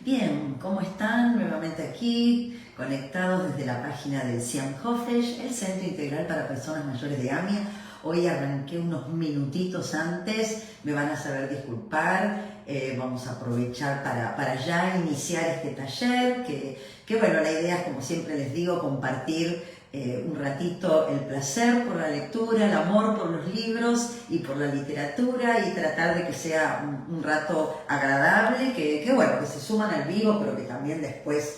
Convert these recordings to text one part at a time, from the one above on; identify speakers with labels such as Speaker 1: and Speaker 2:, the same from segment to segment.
Speaker 1: Bien, ¿cómo están? Nuevamente aquí, conectados desde la página del CIAM Hofesh, el Centro Integral para Personas Mayores de AMIA. Hoy arranqué unos minutitos antes, me van a saber disculpar, vamos a aprovechar para ya iniciar este taller, que bueno, la idea es, como siempre les digo, compartir un ratito el placer por la lectura, el amor por los libros y por la literatura, y tratar de que sea un rato agradable, que bueno, que se suman al vivo, pero que también después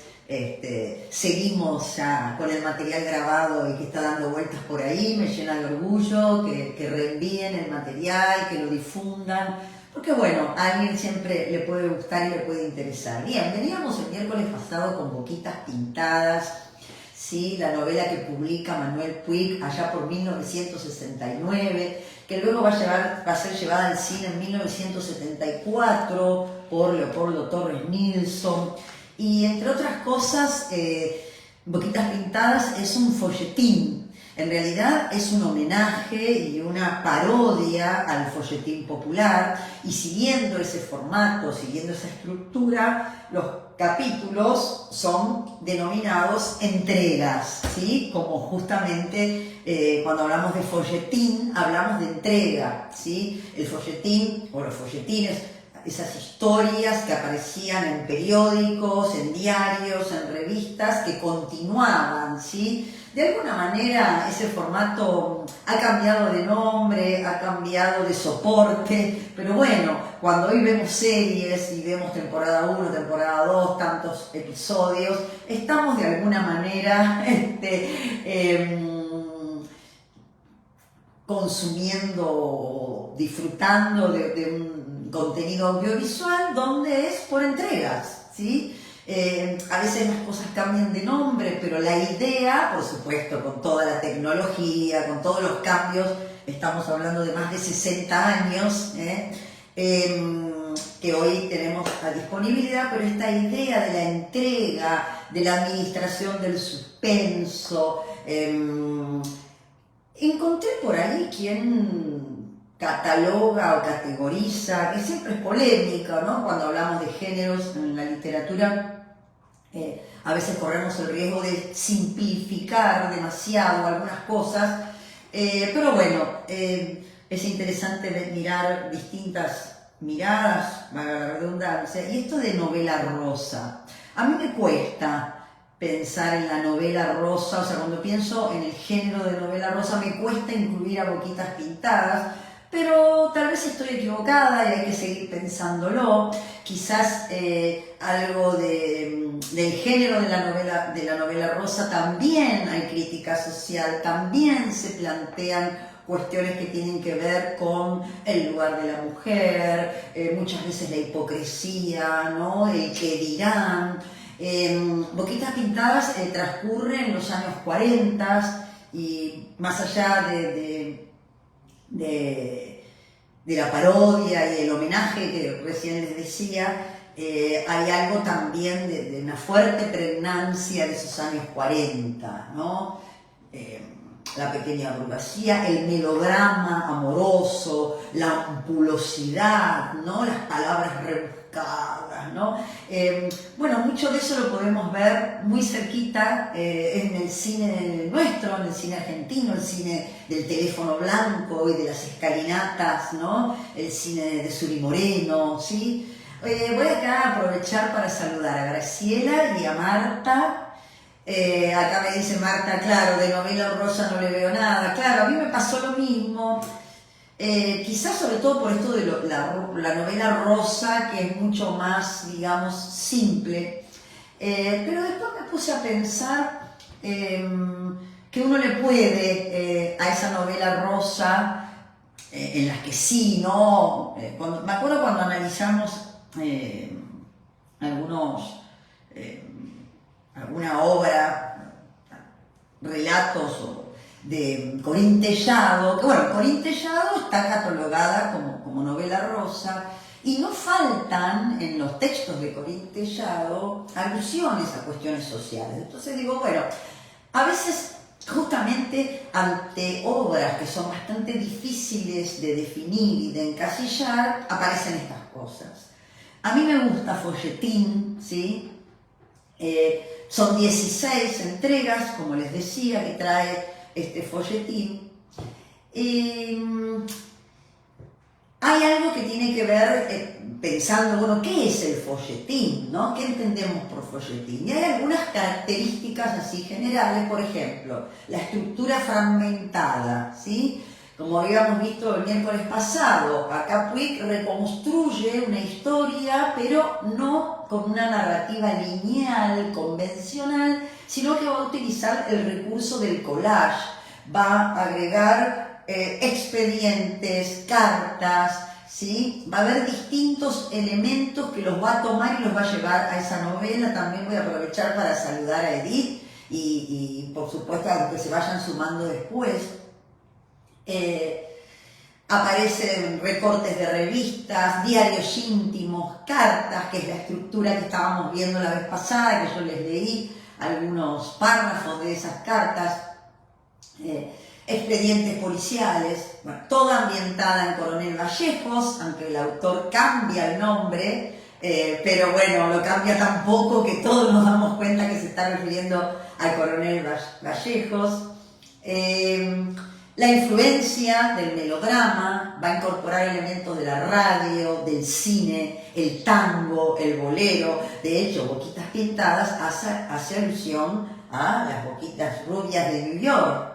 Speaker 1: seguimos ya con el material grabado y que está dando vueltas por ahí. Me llena de orgullo que reenvíen el material, que lo difundan, porque bueno, a alguien siempre le puede gustar y le puede interesar. Bien, veníamos el miércoles pasado con Boquitas Pintadas, ¿sí? La novela que publica Manuel Puig allá por 1969, que luego va a ser llevada al cine en 1974 por Leopoldo Torres Nilsson. Y entre otras cosas, Boquitas Pintadas es un folletín. En realidad es un homenaje y una parodia al folletín popular, y siguiendo ese formato, siguiendo esa estructura, los capítulos son denominados entregas, ¿sí? Como justamente cuando hablamos de folletín, hablamos de entrega, ¿sí? El folletín o los folletines, esas historias que aparecían en periódicos, en diarios, en revistas, que continuaban, ¿sí? De alguna manera ese formato ha cambiado de nombre, ha cambiado de soporte, pero bueno, cuando hoy vemos series y vemos temporada 1, temporada 2, tantos episodios, estamos de alguna manera consumiendo, disfrutando de un contenido audiovisual donde es por entregas, ¿sí? A veces las cosas cambian de nombre, pero la idea, por supuesto, con toda la tecnología, con todos los cambios, estamos hablando de más de 60 años, que hoy tenemos a disponibilidad, pero esta idea de la entrega, de la administración del suspenso, encontré por ahí quien cataloga o categoriza, que siempre es polémica, ¿no? Cuando hablamos de géneros en la literatura, a veces corremos el riesgo de simplificar demasiado algunas cosas, pero bueno, es interesante mirar distintas miradas, valga la redundancia. Y esto de novela rosa, a mí me cuesta pensar en la novela rosa, o sea, cuando pienso en el género de novela rosa me cuesta incluir a Boquitas Pintadas, pero tal vez estoy equivocada y hay que seguir pensándolo. Quizás algo del género de la novela rosa también hay crítica social, también se plantean cuestiones que tienen que ver con el lugar de la mujer, muchas veces la hipocresía, ¿no? El qué dirán. Boquitas Pintadas transcurre en los años 40, y más allá de la parodia y el homenaje que recién les decía, hay algo también de una fuerte pregnancia de esos años 40, ¿no? La pequeña burguesía, el melodrama amoroso, la ampulosidad, ¿no? Las palabras rebuscadas, ¿no? Bueno, mucho de eso lo podemos ver muy cerquita en el cine nuestro, en el cine argentino, el cine del teléfono blanco y de las escalinatas, ¿no? El cine de Suri Moreno, ¿sí? Voy acá a aprovechar para saludar a Graciela y a Marta. Acá me dice Marta, claro, de novela rosa no le veo nada. Claro, a mí me pasó lo mismo, quizás sobre todo por esto de la novela rosa, que es mucho más, digamos, simple, pero después me puse a pensar que uno le puede a esa novela rosa, en las que sí, ¿no? Me acuerdo cuando analizamos alguna obra, relatos de Corín Tellado, que bueno, Corín Tellado está catalogada como novela rosa, y no faltan en los textos de Corín Tellado alusiones a cuestiones sociales. Entonces digo, bueno, a veces justamente ante obras que son bastante difíciles de definir y de encasillar, aparecen estas cosas. A mí me gusta folletín, ¿sí? Son 16 entregas, como les decía, que trae este folletín. Hay algo que tiene que ver, pensando, bueno, ¿qué es el folletín? ¿No? ¿Qué entendemos por folletín? Y hay algunas características así generales, por ejemplo, la estructura fragmentada, ¿sí? Como habíamos visto el miércoles pasado, acá Puig reconstruye una historia, pero no con una narrativa lineal, convencional, sino que va a utilizar el recurso del collage, va a agregar expedientes, cartas, ¿sí? Va a haber distintos elementos que los va a tomar y los va a llevar a esa novela. También voy a aprovechar para saludar a Edith y por supuesto a los que se vayan sumando después. Aparecen recortes de revistas, diarios íntimos, cartas, que es la estructura que estábamos viendo la vez pasada, que yo les leí algunos párrafos de esas cartas, expedientes policiales, bueno, toda ambientada en Coronel Vallejos, aunque el autor cambia el nombre, pero bueno, lo cambia tan poco que todos nos damos cuenta que se está refiriendo al Coronel Vallejos. La influencia del melodrama va a incorporar elementos de la radio, del cine, el tango, el bolero. De hecho, Boquitas Pintadas hace alusión a las boquitas rubias de New York,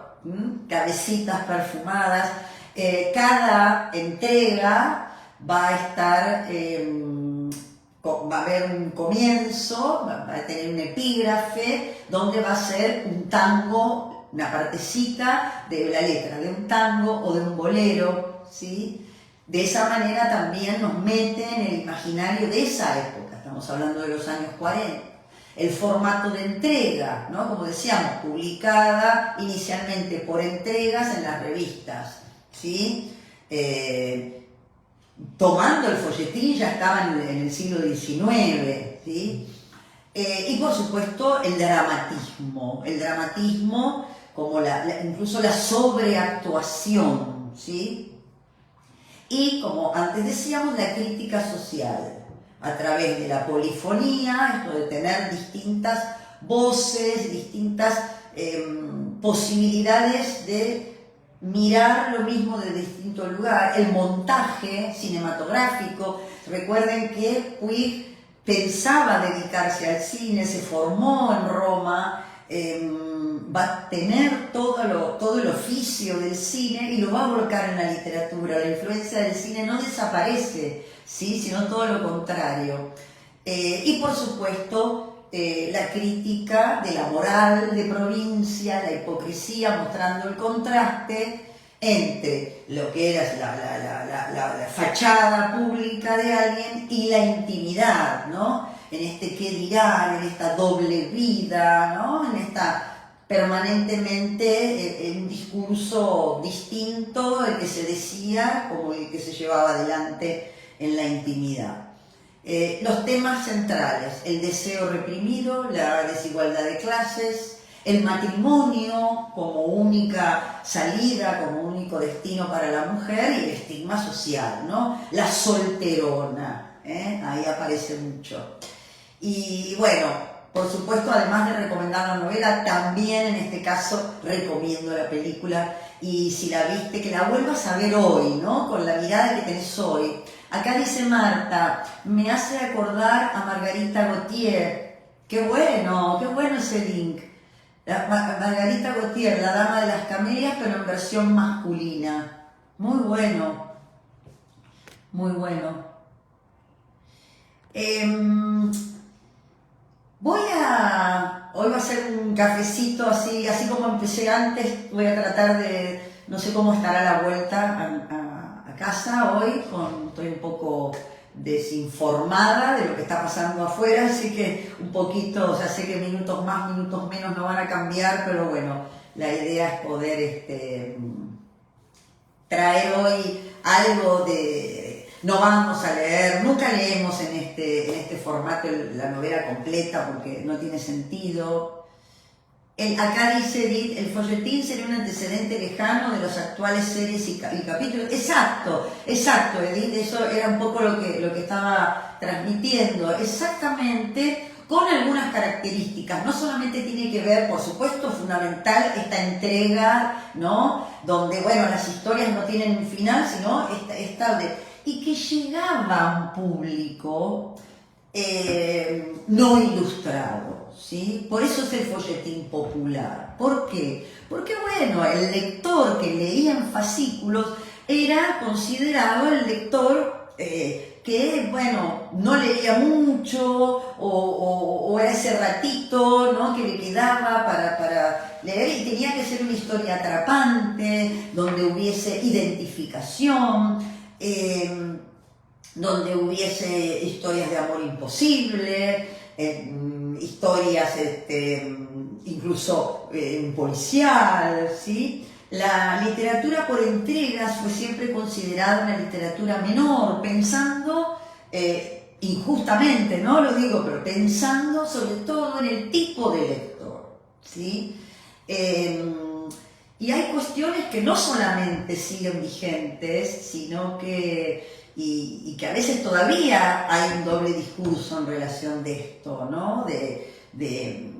Speaker 1: cabecitas perfumadas. Cada entrega va a estar, va a haber un comienzo, va a tener un epígrafe donde va a ser un tango, una partecita de la letra de un tango o de un bolero, ¿sí? De esa manera también nos mete en el imaginario de esa época, estamos hablando de los años 40. El formato de entrega, ¿no? Como decíamos, publicada inicialmente por entregas en las revistas, ¿sí? Tomando el folletín ya estaba en el siglo XIX, ¿sí? Y por supuesto el dramatismo como incluso la sobreactuación, ¿sí? Y como antes decíamos, la crítica social, a través de la polifonía, esto de tener distintas voces, distintas posibilidades de mirar lo mismo desde distinto lugar, el montaje cinematográfico. Recuerden que Puig pensaba dedicarse al cine, se formó en Roma, va a tener todo el oficio del cine y lo va a volcar en la literatura. La influencia del cine no desaparece, ¿sí? Sino todo lo contrario. Y por supuesto la crítica de la moral de provincia, la hipocresía, mostrando el contraste entre lo que era la fachada pública de alguien y la intimidad, ¿no? En este qué dirán, en esta doble vida, ¿no? En esta permanentemente un discurso distinto, el que se decía como el que se llevaba adelante en la intimidad. Los temas centrales: el deseo reprimido, la desigualdad de clases, el matrimonio como única salida, como único destino para la mujer, y el estigma social, ¿no? La solterona, ahí aparece mucho. Y bueno, por supuesto, además de recomendar la novela, también en este caso recomiendo la película, y si la viste, que la vuelvas a ver hoy, ¿no? Con la mirada que tenés hoy. Acá dice Marta, me hace acordar a Margarita Gautier. Qué bueno ese link. Margarita Gautier, la dama de las camelias, pero en versión masculina. Muy bueno. Muy bueno. Hoy va a ser un cafecito así como empecé antes. Voy a tratar de, no sé cómo estará la vuelta a casa hoy, estoy un poco desinformada de lo que está pasando afuera, así que un poquito, ya sé que minutos más, minutos menos no van a cambiar, pero bueno, la idea es poder traer hoy algo de... No vamos a leer, nunca leemos en este formato la novela completa porque no tiene sentido. Acá dice Edith, el folletín sería un antecedente lejano de los actuales series y capítulos. Exacto, Edith, eso era un poco lo que estaba transmitiendo exactamente con algunas características. No solamente tiene que ver, por supuesto, fundamental esta entrega, ¿no? Donde, bueno, las historias no tienen un final, sino y que llegaba a un público no ilustrado, ¿sí? Por eso es el folletín popular. ¿Por qué? Porque, bueno, el lector que leía en fascículos era considerado el lector que, bueno, no leía mucho o era ese ratito, ¿no?, que le quedaba para leer, y tenía que ser una historia atrapante, donde hubiese identificación, donde hubiese historias de amor imposible, historias incluso policial, ¿sí? La literatura por entregas fue siempre considerada una literatura menor, pensando, injustamente, no lo digo, pero pensando sobre todo en el tipo de lector, ¿sí? Y hay cuestiones que no solamente siguen vigentes, sino que, y que a veces todavía hay un doble discurso en relación de esto, ¿no? De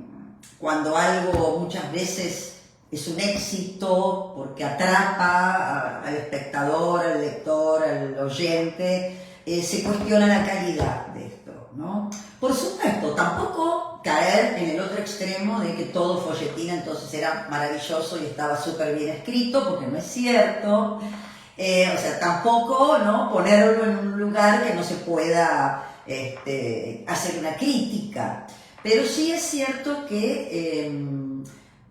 Speaker 1: cuando algo muchas veces es un éxito porque atrapa al espectador, al lector, al oyente, se cuestiona la calidad de esto, ¿no? Por supuesto, tampoco caer en el otro extremo de que todo folletín entonces era maravilloso y estaba súper bien escrito, porque no es cierto. O sea, tampoco, ¿no?, ponerlo en un lugar que no se pueda hacer una crítica. Pero sí es cierto que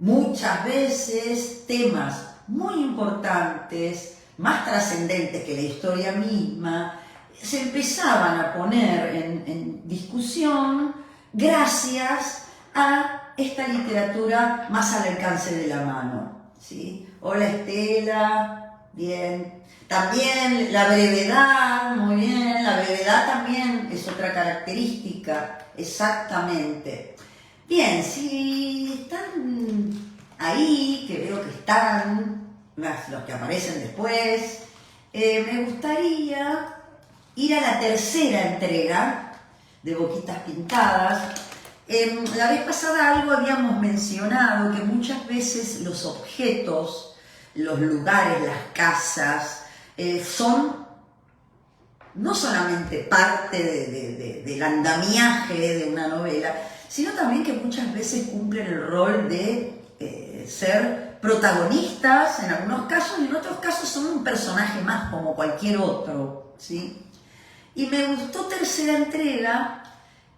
Speaker 1: muchas veces temas muy importantes, más trascendentes que la historia misma, se empezaban a poner en discusión gracias a esta literatura más al alcance de la mano, ¿sí? Hola Estela, bien. También la brevedad, muy bien, la brevedad también es otra característica, exactamente. Bien, si están ahí, que veo que están, más los que aparecen después, me gustaría ir a la tercera entrega de Boquitas Pintadas. La vez pasada algo habíamos mencionado, que muchas veces los objetos, los lugares, las casas, son no solamente parte del andamiaje de una novela, sino también que muchas veces cumplen el rol de ser protagonistas en algunos casos, y en otros casos son un personaje más como cualquier otro, ¿sí? Y me gustó tercera entrega.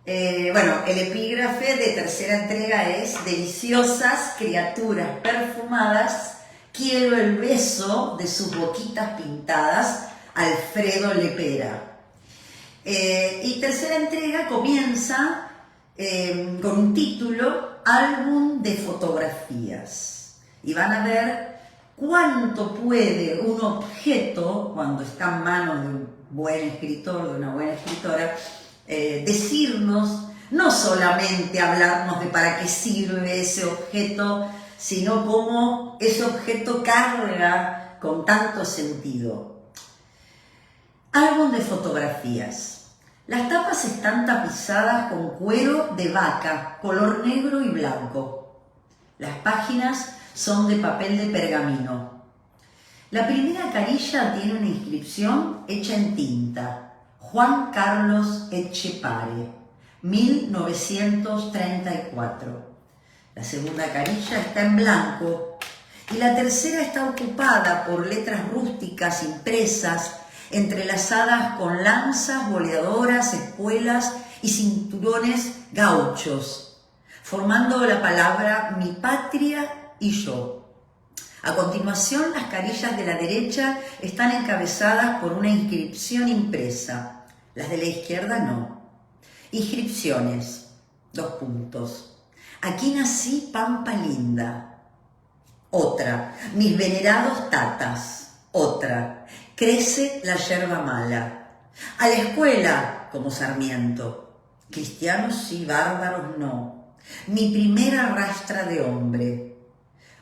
Speaker 1: Bueno, el epígrafe de tercera entrega es: deliciosas criaturas perfumadas, quiero el beso de sus boquitas pintadas, Alfredo Lepera. Y tercera entrega comienza con un título: álbum de fotografías. Y van a ver cuánto puede un objeto, cuando está en manos de un buen escritor, de una buena escritora, decirnos, no solamente hablarnos de para qué sirve ese objeto, sino cómo ese objeto carga con tanto sentido. Álbum de fotografías. Las tapas están tapizadas con cuero de vaca, color negro y blanco. Las páginas son de papel de pergamino. La primera carilla tiene una inscripción hecha en tinta: Juan Carlos Etchepare, 1934. La segunda carilla está en blanco y la tercera está ocupada por letras rústicas impresas, entrelazadas con lanzas, boleadoras, espuelas y cinturones gauchos, formando la palabra mi patria y yo. A continuación, las carillas de la derecha están encabezadas por una inscripción impresa, las de la izquierda no. Inscripciones, : aquí nací, Pampa linda. Otra: mis venerados tatas. Otra: crece la yerba mala. A la escuela, como Sarmiento. Cristianos sí, bárbaros no. Mi primera rastra de hombre.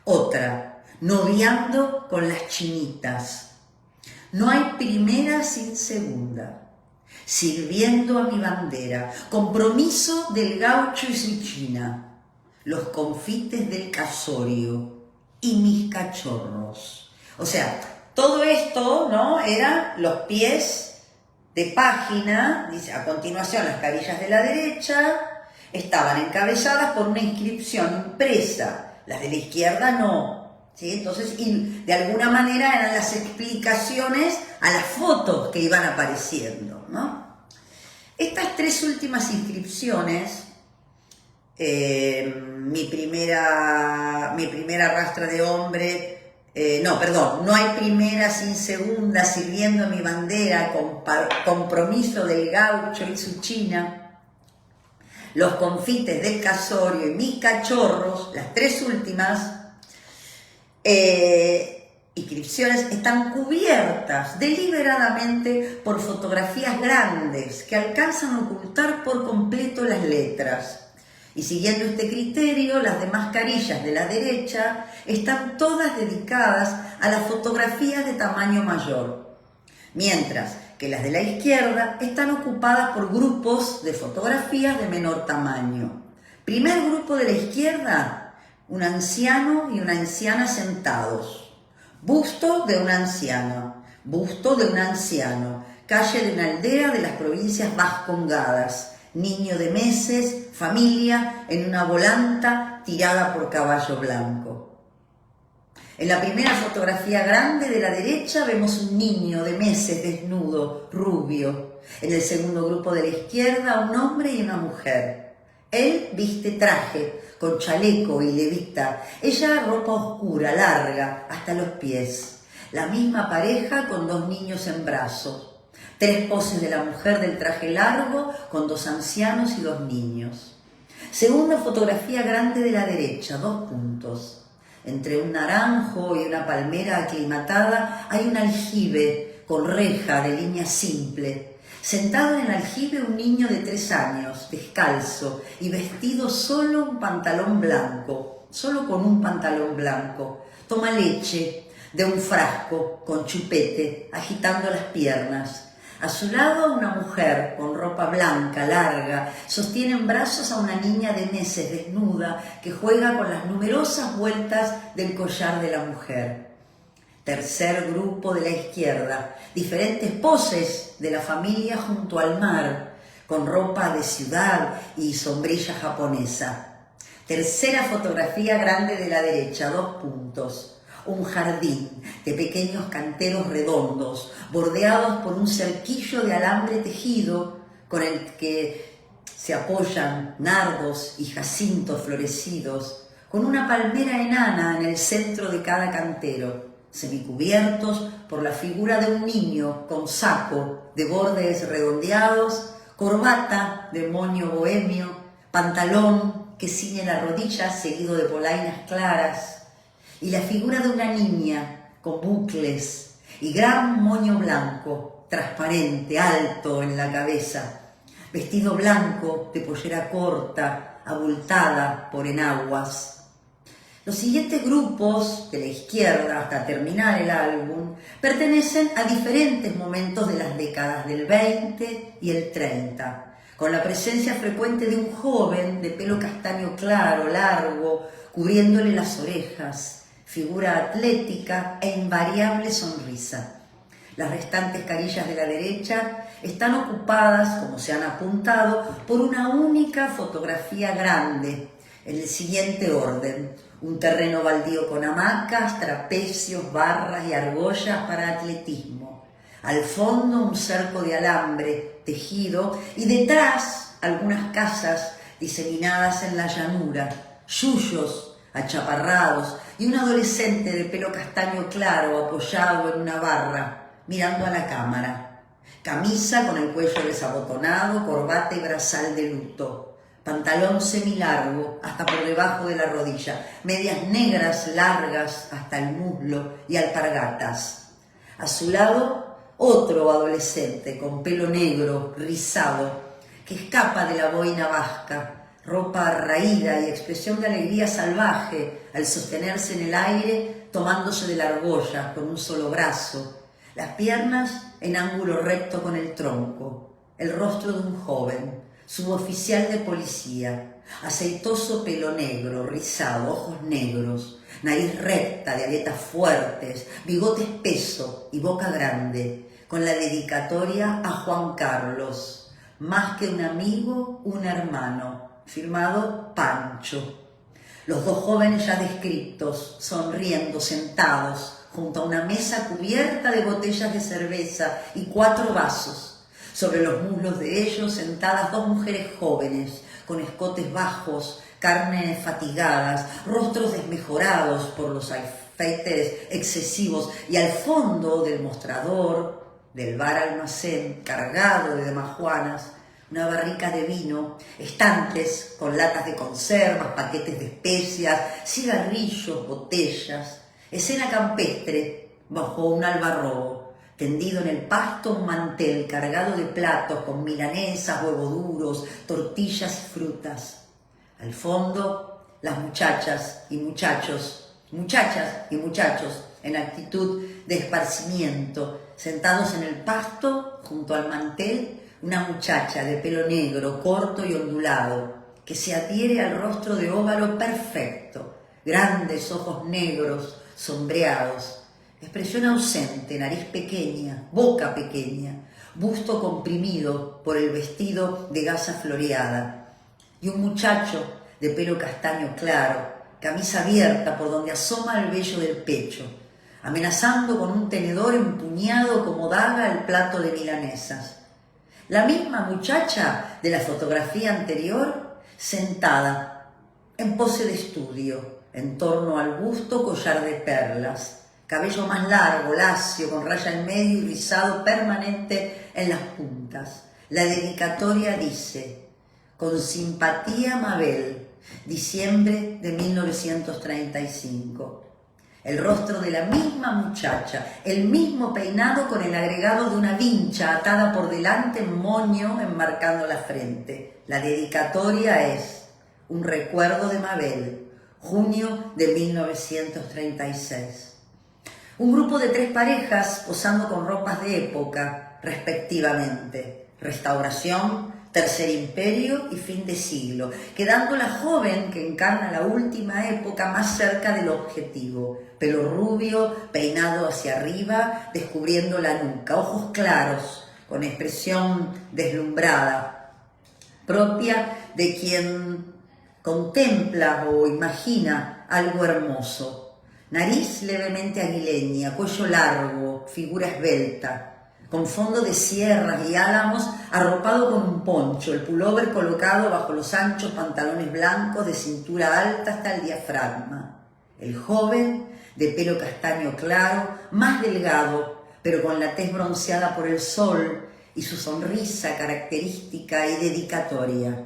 Speaker 1: Otra: noviando con las chinitas. No hay primera sin segunda. sirviendo a mi bandera, compromiso del gaucho y su china, los confites del casorio y mis cachorros. O sea, todo esto, ¿no?, eran los pies de página. Dice, a continuación, las carillas de la derecha estaban encabezadas por una inscripción impresa, las de la izquierda no. ¿Sí? Entonces, y de alguna manera eran las explicaciones a las fotos que iban apareciendo, ¿no? Estas tres últimas inscripciones, mi primera rastra de hombre, no hay primera sin segunda, sirviendo a mi bandera, compromiso del gaucho y su china, los confites del casorio y mis cachorros, las tres últimas inscripciones están cubiertas deliberadamente por fotografías grandes que alcanzan a ocultar por completo las letras. Y siguiendo este criterio, las demás carillas de la derecha están todas dedicadas a las fotografías de tamaño mayor, mientras que las de la izquierda están ocupadas por grupos de fotografías de menor tamaño. Primer grupo de la izquierda, un anciano y una anciana sentados. Busto de un anciano, busto de un anciano, calle de una aldea de las provincias vascongadas, niño de meses, familia en una volanta tirada por caballo blanco. En la primera fotografía grande de la derecha vemos un niño de meses desnudo, rubio. En el segundo grupo de la izquierda, un hombre y una mujer. Él viste traje, con chaleco y levita, ella ropa oscura, larga, hasta los pies. La misma pareja con dos niños en brazos. Tres poses de la mujer del traje largo con dos ancianos y dos niños. Segunda fotografía grande de la derecha, 2 puntos. Entre un naranjo y una palmera aclimatada hay un aljibe con reja de línea simple. Sentado en el aljibe un niño de 3 años, descalzo y vestido solo con un pantalón blanco. Toma leche de un frasco con chupete, agitando las piernas. A su lado una mujer con ropa blanca, larga, sostiene en brazos a una niña de meses desnuda que juega con las numerosas vueltas del collar de la mujer. Tercer grupo de la izquierda, diferentes poses de la familia junto al mar, con ropa de ciudad y sombrilla japonesa. Tercera fotografía grande de la derecha, 2 puntos. Un jardín de pequeños canteros redondos, bordeados por un cerquillo de alambre tejido con el que se apoyan nardos y jacintos florecidos, con una palmera enana en el centro de cada cantero, semicubiertos por la figura de un niño con saco de bordes redondeados, corbata de moño bohemio, pantalón que ciñe la rodilla seguido de polainas claras, y la figura de una niña con bucles y gran moño blanco, transparente, alto en la cabeza, vestido blanco de pollera corta, abultada por enaguas. Los siguientes grupos de la izquierda, hasta terminar el álbum, pertenecen a diferentes momentos de las décadas del 20 y el 30, con la presencia frecuente de un joven de pelo castaño claro, largo, cubriéndole las orejas, figura atlética e invariable sonrisa. Las restantes carillas de la derecha están ocupadas, como se han apuntado, por una única fotografía grande, en el siguiente orden: un terreno baldío con hamacas, trapecios, barras y argollas para atletismo. Al fondo un cerco de alambre tejido y detrás algunas casas diseminadas en la llanura, yuyos achaparrados y un adolescente de pelo castaño claro apoyado en una barra, mirando a la cámara. Camisa con el cuello desabotonado, corbata y brazal de luto. Pantalón semilargo hasta por debajo de la rodilla. Medias negras largas hasta el muslo y alpargatas. A su lado, otro adolescente con pelo negro, rizado, que escapa de la boina vasca. Ropa raída y expresión de alegría salvaje al sostenerse en el aire, tomándose de la argolla con un solo brazo, las piernas en ángulo recto con el tronco. el rostro de un joven, suboficial de policía, aceitoso pelo negro, rizado, ojos negros, nariz recta de aletas fuertes, bigote espeso y boca grande, con la dedicatoria a Juan Carlos, más que un amigo, un hermano, firmado Pancho. Los dos jóvenes ya descriptos, sonriendo, sentados, junto a una mesa cubierta de botellas de cerveza y 4 vasos. Sobre los muslos de ellos sentadas 2 mujeres jóvenes, con escotes bajos, carnes fatigadas, rostros desmejorados por los afeites excesivos, y al fondo del mostrador, del bar almacén cargado de damajuanas, una barrica de vino, estantes con latas de conservas, paquetes de especias, cigarrillos, botellas, escena campestre bajo un albarrobo, tendido en el pasto un mantel cargado de platos con milanesas, huevos duros, tortillas y frutas. Al fondo, las muchachas y muchachos en actitud de esparcimiento, sentados en el pasto junto al mantel, una muchacha de pelo negro, corto y ondulado, que se adhiere al rostro de óvalo perfecto, grandes ojos negros, sombreados, expresión ausente, nariz pequeña, boca pequeña, busto comprimido por el vestido de gasa floreada, y un muchacho de pelo castaño claro, camisa abierta por donde asoma el vello del pecho, amenazando con un tenedor empuñado como daga el plato de milanesas. La misma muchacha de la fotografía anterior, sentada, en pose de estudio, en torno al busto collar de perlas, cabello más largo, lacio, con raya en medio y rizado permanente en las puntas. La dedicatoria dice: con simpatía, Mabel, diciembre de 1935. El rostro de la misma muchacha, el mismo peinado con el agregado de una vincha atada por delante en moño enmarcando la frente. La dedicatoria es: un recuerdo de Mabel, junio de 1936. Un grupo de 3 parejas posando con ropas de época, respectivamente. Restauración, Tercer Imperio y fin de siglo, quedando la joven que encarna la última época más cerca del objetivo. Pelo rubio, peinado hacia arriba, descubriendo la nuca, ojos claros, con expresión deslumbrada, propia de quien contempla o imagina algo hermoso. Nariz levemente aguileña, cuello largo, figura esbelta, con fondo de sierras y álamos, arropado con un poncho, el pullover colocado bajo los anchos pantalones blancos de cintura alta hasta el diafragma. El joven, de pelo castaño claro, más delgado, pero con la tez bronceada por el sol y su sonrisa característica y dedicatoria.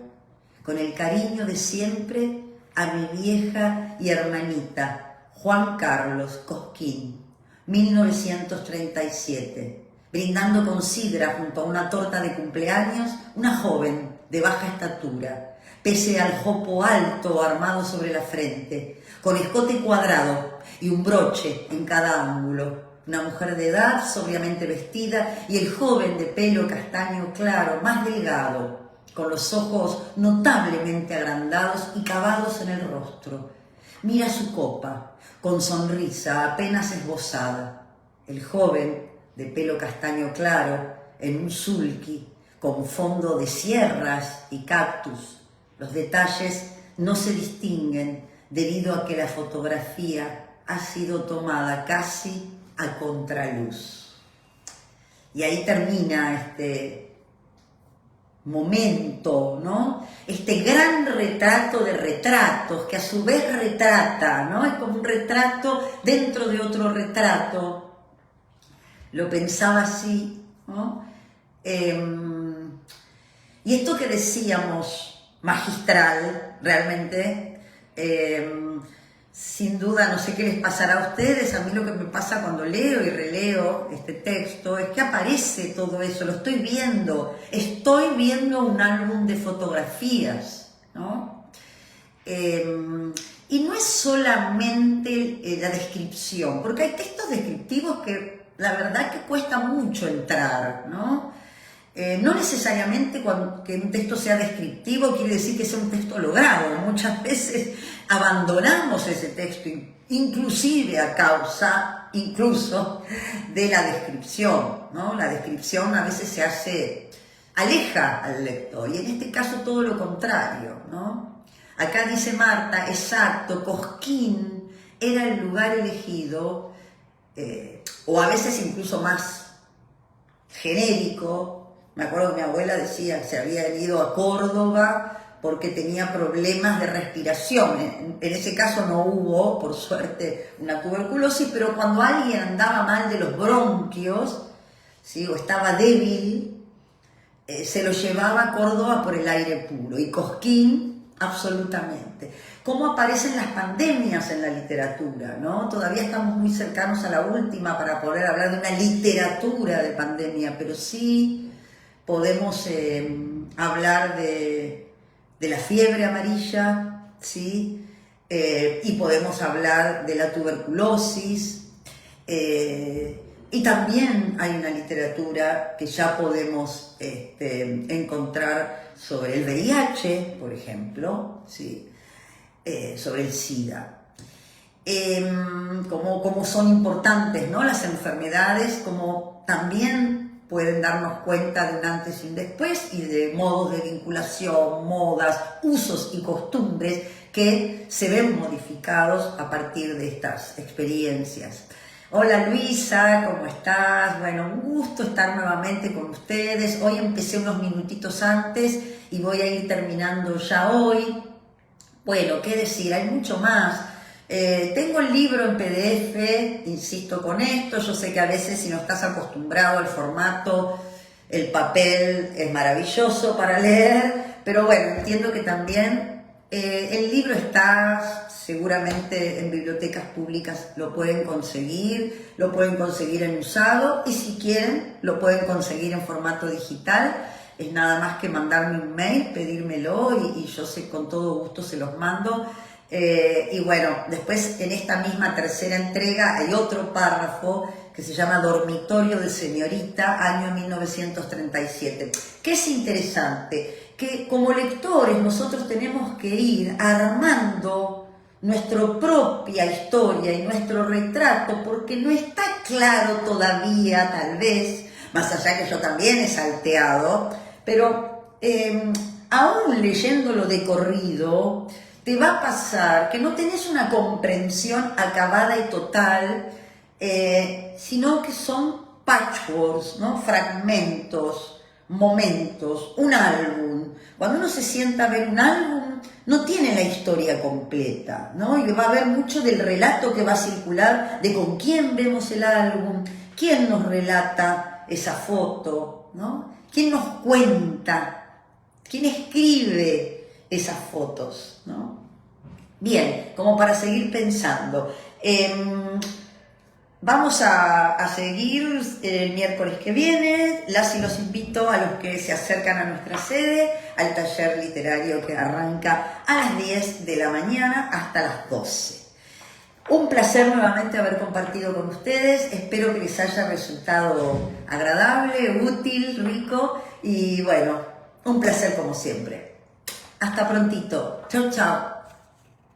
Speaker 1: Con el cariño de siempre a mi vieja y hermanita, Juan Carlos Cosquín, 1937. Brindando con sidra junto a una torta de cumpleaños, una joven de baja estatura, pese al jopo alto armado sobre la frente, con escote cuadrado y un broche en cada ángulo. Una mujer de edad, sobriamente vestida, y el joven de pelo castaño claro, más delgado, con los ojos notablemente agrandados y cavados en el rostro. Mira su copa, con sonrisa apenas esbozada. El joven, de pelo castaño claro, en un sulky, con fondo de sierras y cactus. Los detalles no se distinguen debido a que la fotografía ha sido tomada casi a contraluz. Y ahí termina este momento, ¿no? Este gran retrato de retratos, que a su vez retrata, ¿no? Es como un retrato dentro de otro retrato. Lo pensaba así, ¿no? Y esto que decíamos, magistral, realmente, sin duda, no sé qué les pasará a ustedes, a mí lo que me pasa cuando leo y releo este texto es que aparece todo eso, lo estoy viendo un álbum de fotografías, ¿no? Y no es solamente la descripción, porque hay textos descriptivos que la verdad que cuesta mucho entrar, ¿no? No necesariamente que un texto sea descriptivo quiere decir que sea un texto logrado. Muchas veces abandonamos ese texto, inclusive a causa, incluso, de la descripción, ¿no? La descripción a veces aleja al lector, y en este caso todo lo contrario, ¿no? Acá dice Marta, exacto, Cosquín era el lugar elegido, o a veces incluso más genérico. Me acuerdo que mi abuela decía que se había ido a Córdoba porque tenía problemas de respiración. En ese caso no hubo, por suerte, una tuberculosis, pero cuando alguien andaba mal de los bronquios, ¿sí?, o estaba débil, se lo llevaba a Córdoba por el aire puro. Y Cosquín, absolutamente. ¿Cómo aparecen las pandemias en la literatura, ¿no? Todavía estamos muy cercanos a la última para poder hablar de una literatura de pandemia, pero sí podemos hablar de la fiebre amarilla, ¿sí? Y podemos hablar de la tuberculosis, y también hay una literatura que ya podemos encontrar sobre el VIH, por ejemplo, ¿sí? Sobre el SIDA. Como son importantes, ¿no?, las enfermedades, como también pueden darnos cuenta de un antes y un después, y de modos de vinculación, modas, usos y costumbres que se ven modificados a partir de estas experiencias. Hola Luisa, ¿cómo estás? Bueno, un gusto estar nuevamente con ustedes. Hoy empecé unos minutitos antes y voy a ir terminando ya hoy. Bueno, qué decir, hay mucho más. Tengo el libro en PDF, insisto con esto. Yo sé que a veces, si no estás acostumbrado al formato, el papel es maravilloso para leer, pero bueno, entiendo que también el libro está seguramente en bibliotecas públicas, lo pueden conseguir en usado, y si quieren lo pueden conseguir en formato digital. Es nada más que mandarme un mail, pedírmelo, y yo sé, con todo gusto se los mando. Y bueno, después en esta misma tercera entrega hay otro párrafo que se llama Dormitorio de Señorita, año 1937, que es interesante, que como lectores nosotros tenemos que ir armando nuestra propia historia y nuestro retrato, porque no está claro todavía, tal vez, más allá que yo también he salteado, pero aún leyéndolo de corrido, te va a pasar que no tenés una comprensión acabada y total, sino que son patchworks, ¿no?, fragmentos, momentos, un álbum. Cuando uno se sienta a ver un álbum, no tiene la historia completa, ¿no? Y va a haber mucho del relato que va a circular, de con quién vemos el álbum, quién nos relata esa foto, ¿no? ¿Quién nos cuenta? ¿Quién escribe esas fotos, ¿no? Bien, como para seguir pensando, vamos a seguir el miércoles que viene. Y los invito a los que se acercan a nuestra sede, al taller literario que arranca a las 10 de la mañana hasta las 12. Un placer nuevamente haber compartido con ustedes. Espero que les haya resultado agradable, útil, rico, y bueno, un placer como siempre. Hasta prontito. Chau, chau.